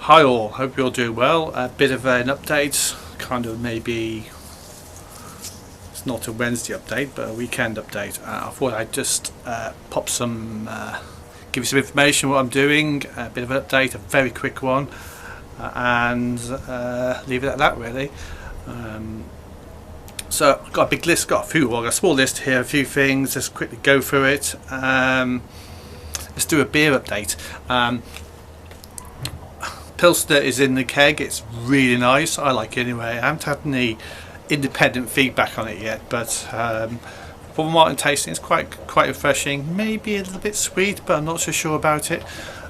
Hi all, hope you're all doing well. A bit of an update, kind of maybe, it's not a Wednesday update, but a weekend update. I thought I'd just pop some, give you some information what I'm doing, a bit of an update, a very quick one, and leave it at that really. So I've got a big list, got a small list here, a few things, just quickly go through it. Let's do a beer update. Pilsner is in the keg. It's really nice. I like it anyway. I haven't had any independent feedback on it yet, but from what I'm tasting, it's quite refreshing. Maybe a little bit sweet, but I'm not so sure about it.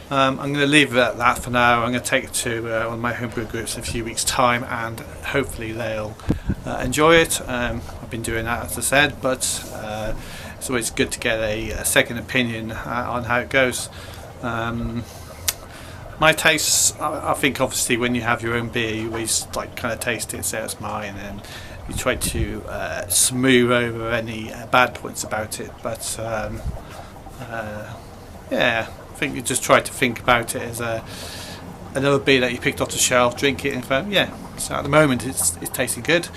I'm going to leave it at that for now. I'm going to take it to one of my homebrew groups in a few weeks' time, and hopefully they'll enjoy it. I've been doing that, as I said, but it's always good to get a second opinion on how it goes. My tastes, I think obviously when you have your own beer, you always like kind of taste it, say it's mine, and you try to smooth over any bad points about it. But yeah, I think you just try to think about it as another beer that you picked off the shelf, drink it, and go, yeah. So at the moment, it's tasting good.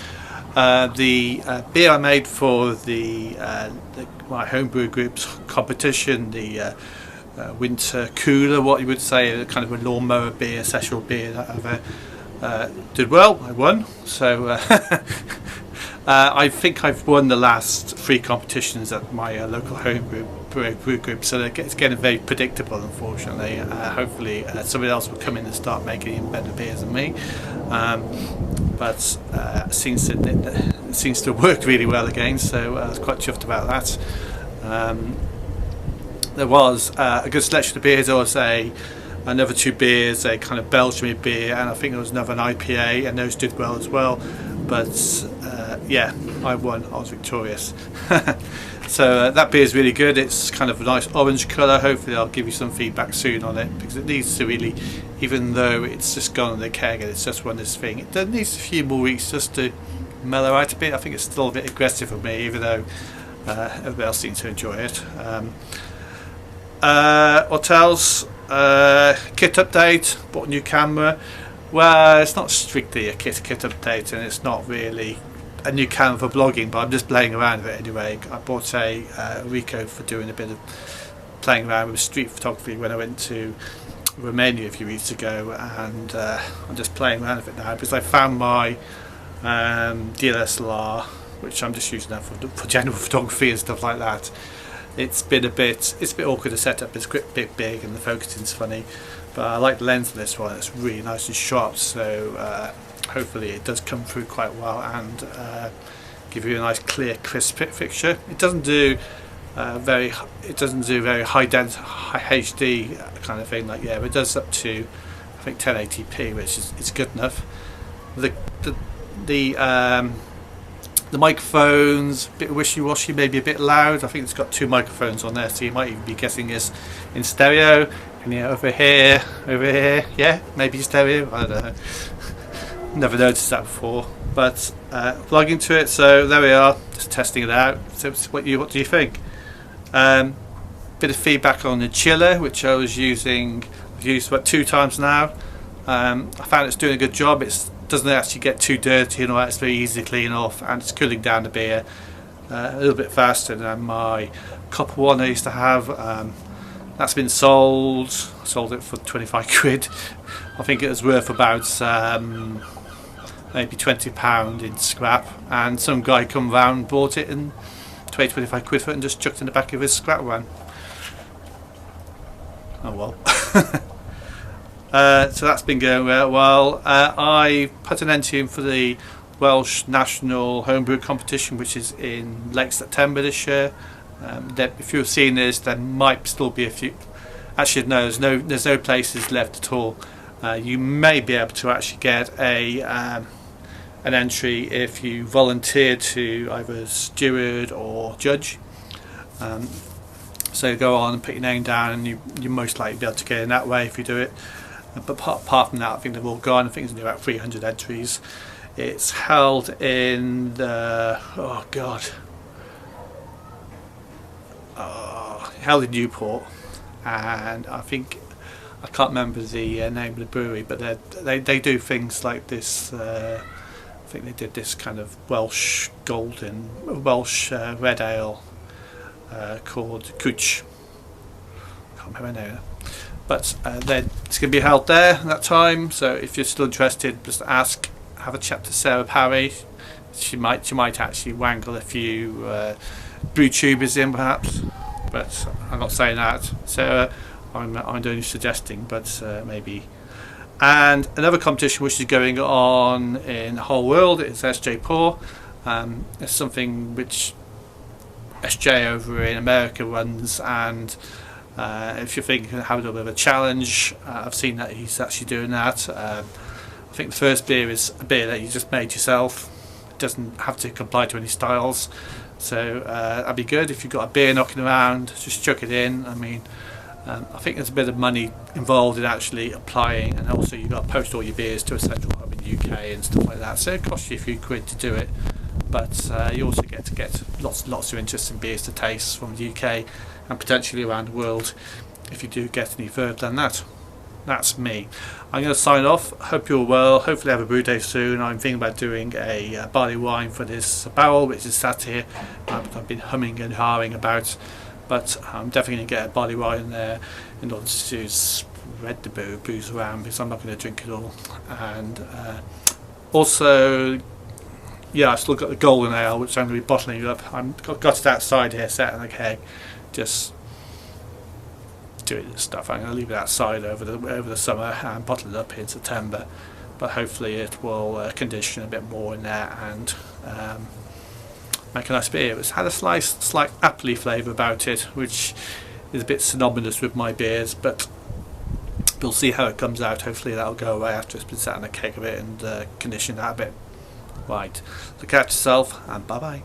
The beer I made for my homebrew group's competition, the winter cooler, what you would say, kind of a lawnmower beer, sessional beer that I've did well. I won, so I think I've won the last 3 competitions at my local homebrew group, so it's getting very predictable, unfortunately. Hopefully somebody else will come in and start making even better beers than me, but it seems to have worked really well again, so I was quite chuffed about that. There was a good selection of beers. There was another 2 beers, a kind of Belgian beer, and I think there was another an IPA, and those did well as well. But yeah, I won. I was victorious. So that beer is really good. It's kind of a nice orange colour. Hopefully I'll give you some feedback soon on it, because it needs to really, even though it's just gone in the keg and it's just won this thing, it needs a few more weeks just to mellow out a bit. I think it's still a bit aggressive for me, even though everybody else seems to enjoy it. What else? Kit update. Bought a new camera. Well, it's not strictly a kit update, and it's not really a new camera for blogging, but I'm just playing around with it anyway. I bought a Ricoh for doing a bit of playing around with street photography when I went to Romania a few weeks ago, and I'm just playing around with it now because I found my DSLR, which I'm just using now for general photography and stuff like that. It's a bit awkward to set up. It's a bit big and the focusing's funny, but I like the lens of this one. It's really nice and sharp, so hopefully it does come through quite well and give you a nice clear crisp picture. It doesn't do very high density, high HD kind of thing, like, yeah, but it does up to I think 1080p, which is good enough. The microphone's a bit wishy-washy, maybe a bit loud. I think it's got 2 microphones on there, so you might even be guessing this in stereo. And yeah, over here, yeah, maybe stereo, I don't know. Never noticed that before, but plug into it, so there we are, just testing it out. So what do you think? Bit of feedback on the chiller, which I've used about 2 times now. I found it's doing a good job. It doesn't actually get too dirty and all that. It's very easy to clean off, and it's cooling down the beer a little bit faster than my copper one I used to have. That's been sold. I sold it for 25 quid. I think it was worth about maybe £20 in scrap, and some guy come round, bought it and 25 quid for it and just chucked it in the back of his scrap van. Oh well. So that's been going well. I put an entry in for the Welsh National Homebrew Competition, which is in late September this year. If you've seen this, there might still be a few. Actually, no, there's no places left at all. You may be able to actually get an entry if you volunteer to either steward or judge. So go on and put your name down, and you most likely be able to get in that way if you do it. But apart from that, I think they've all gone. I think there's only about 300 entries. It's held in the held in Newport, and I think I can't remember the name of the brewery, but they do things like this. I think they did this kind of Welsh red ale called Cooch. I can't remember now. But it's going to be held there at that time. So if you're still interested, just ask. Have a chat to Sarah Parry. She might actually wangle a few brew tubers in, perhaps. But I'm not saying that, Sarah. I'm only suggesting, but maybe. And another competition which is going on in the whole world is SJ Pour. It's something which SJ over in America runs, and if you're thinking of having a little bit of a challenge, I've seen that he's actually doing that. I think the first beer is a beer that you just made yourself. It doesn't have to comply to any styles, so that'd be good. If you've got a beer knocking around, just chuck it in. I mean, I think there's a bit of money involved in actually applying, and also you've got to post all your beers to a central hub in the UK and stuff like that, so it costs you a few quid to do it, but you also get lots of interesting beers to taste from the UK and potentially around the world if you do get any further than that. That's me. I'm going to sign off. Hope you're well. Hopefully have a brew day soon. I'm thinking about doing a barley wine for this barrel which is sat here. I've been humming and hawing about, but I'm definitely going to get a barley wine in there in order to spread the booze around, because I'm not going to drink it all. And also, yeah, I've still got the golden ale which I'm going to be bottling up. I've got it outside here set in a keg, just doing this stuff. I'm going to leave it outside over the summer and bottle it up in September, but hopefully it will condition a bit more in there and make a nice beer. It's had a slight appley flavour about it, which is a bit synonymous with my beers, but we'll see how it comes out. Hopefully that'll go away after it's been sat in a keg a bit and conditioned that a bit. Right, look after yourself and bye bye.